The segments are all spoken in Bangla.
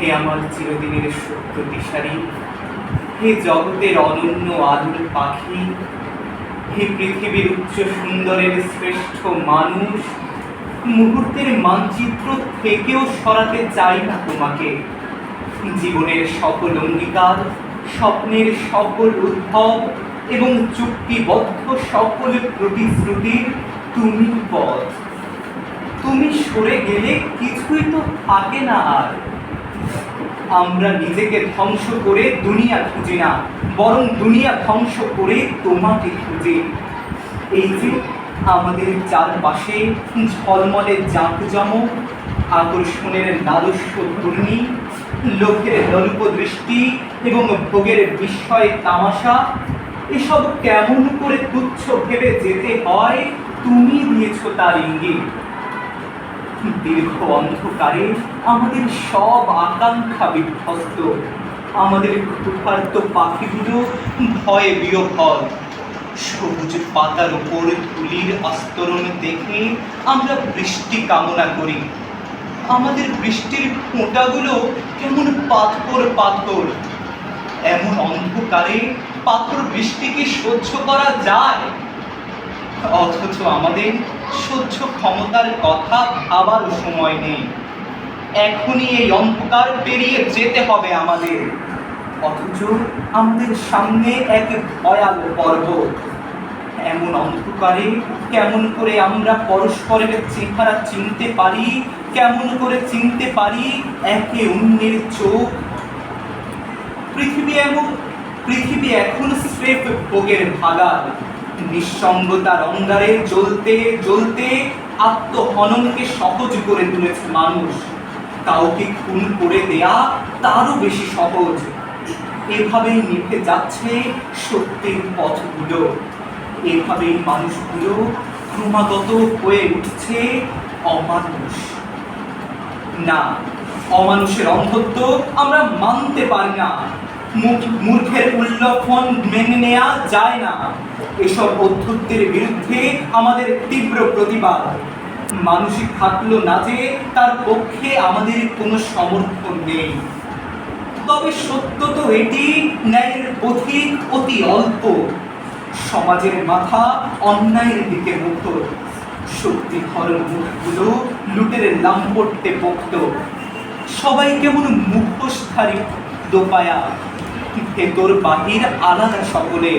হে আমার চিরদিনের সত্য দিশারি, হে জগতের অনন্য আদুর পাখি, হে পৃথিবীর উচ্চ সুন্দরের শ্রেষ্ঠ মানুষ, মুহূর্তের মানচিত্র থেকেও সরাতে চাই না তোমাকে। জীবনের সকল অঙ্গীকার, স্বপ্নের সকল উদ্ভব এবং চুক্তিবদ্ধ সকল প্রতিশ্রুতির তুমি পথ। তুমি সরে গেলে কিছুই তো থাকে না আর। আমরা নিজেকে ধ্বংস করে দুনিয়া খুঁজি না, বরং দুনিয়া ধ্বংস করে তোমাকে খুঁজি। এই যে আমাদের চারপাশে ঝলমলে জাঁকজমক, আকর্ষণের লালস্য ঘূর্ণি, লোকের লোলুপ দৃষ্টি এবং ভোগের বিস্ময় তামাশা, এসব কেমন করে তুচ্ছ ভেবে যেতে হয় তুমি দিয়েছ তার ইঙ্গিত। দীর্ঘ অন্ধকারে আমাদের সব আকাঙ্ক্ষা বিধ্বস্ত, আমাদের ক্ষুধার্ত পাখিগুলো ভয়ে বিহ্বল। সবুজ পাতার উপর ধুলির আস্তরণ দেখে আমরা বৃষ্টি কামনা করি। আমাদের বৃষ্টির ফোঁটাগুলো কেমন পাথর পাথর। এমন অন্ধকারে পাথর বৃষ্টি কি সহ্য করা যায়? অথচ আমাদের সহ্য ক্ষমতার কথা ভাবারও সময় নেই। এখনই এই অন্ধকার পেরিয়ে যেতে হবে আমাদের। অথচ আমাদের সামনে এক ভয়াল পর্বত। এমন অন্ধকারে কেমন করে আমরা পরস্পরের চেহারা চিনতে পারি? কেমন করে চিনতে পারি একে অন্যের চোখ? পৃথিবী এখন স্রেফ ভোগের ভাগার। নিঃসঙ্গতার অঙ্গারে জ্বলতে জ্বলতে আত্মহননকে সহজ করে তুলেছে মানুষ। কাউকে খুন করে দেয়া তারও বেশি সহজ। এভাবেই নিভে যাচ্ছে সত্যের পথগুলো। এভাবেই মানুষগুলো ক্রমাগত হয়ে উঠছে অমানুষ। না, অমানুষের অন্ধত্ব আমরা মানতে পারি না। মূর্খের উল্লফন মেনে নেওয়া যায় না। এসব অধ্যত্বের বিরুদ্ধে আমাদের তীব্র প্রতিবাদ। মানসিক থাকলো না যে তার পক্ষে আমাদের কোনো সমর্থন নেই। তবে সত্য তো এটি, ন্যায়ের পথিক অতি অল্প। সমাজের মাথা অন্যায়ের দিকে মুখ। শক্তিধর মুখগুলো লুটের লাম্পট্যে পোক্ত। সবাই কেমন মুখোশধারী দোপায়া, ভেতর বাহির আলাদা সকলে।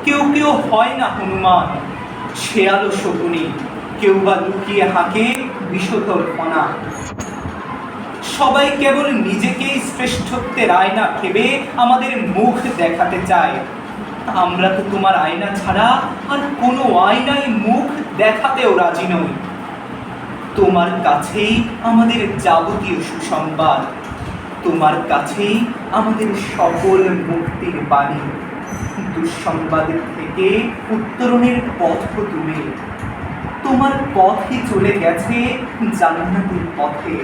কেউ কেউ হয় না হনুমান, শেয়ালো শকুনি, কেউ বা লুকিয়ে হাঁকে বিষধর ফনা। সবাই কেবল নিজেকেই শ্রেষ্ঠত্বের আয়না ভেবে আমাদের মুখ দেখাতে চায়। আমরা তো তোমার আয়না ছাড়া আর কোনো আয়নায় মুখ দেখাতেও রাজি নই। তোমার কাছেই আমাদের যাবতীয় সুসংবাদ, তোমার কাছেই আমাদের সকল মুক্তির বাণী। দুঃসংবাদের থেকে উত্তরণের পথ তুমি। তোমার পথই চলে গেছে জান্নাতের পথে,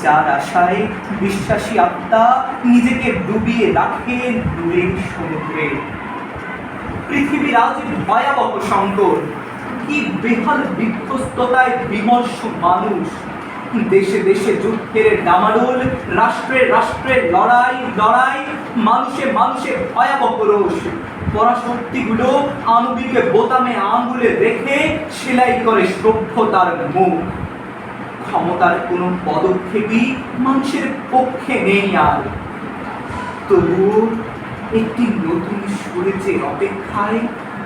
যার আশায় বিশ্বাসী আত্মা নিজেকে ডুবিয়ে রাখে দূরের সমুদ্রে। পৃথিবীর আজ ভয়াবহ সংকট। কি বেহাল বিধ্বস্ততায় বিমর্ষ মানুষ। দেশে দেশে যুদ্ধের ডামাডোল, রাষ্ট্রে রাষ্ট্রে লড়াই লড়াই, মানুষে মানুষে ভয়াবহ রোষ। পরাশক্তিগুলো আণবিক বোতামে আঙুলে রেখে সেলাই করে সভ্যতার মুখ। ক্ষমতার কোনো পদক্ষেপই মানুষের পক্ষে নেই আর। তবুও একটি নতুন সূর্যের অপেক্ষায়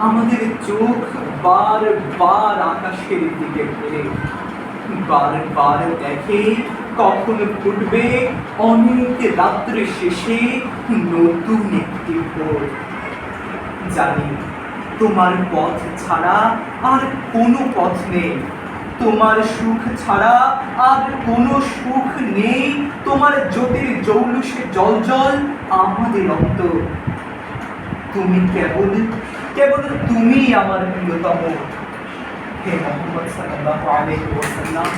আমাদের চোখ বারবার আকাশের দিকে ফেরে। বারবার দেখে কখন ফুটবে অনেক রাত্রে শেষে নতুন একটি ভোর। জানি তোমার পথ ছাড়া আর কোনো পথ নেই, তোমার সুখ ছাড়া আর কোনো সুখ নেই। তোমার জ্যোতির জৌলুসে জলজল আমাদের অন্তর। তুমি কেবল তুমি আমার প্রিয়তম। হে মুহাম্মদ সাল্লাল্লাহু আলাইহি ওয়াসাল্লাম।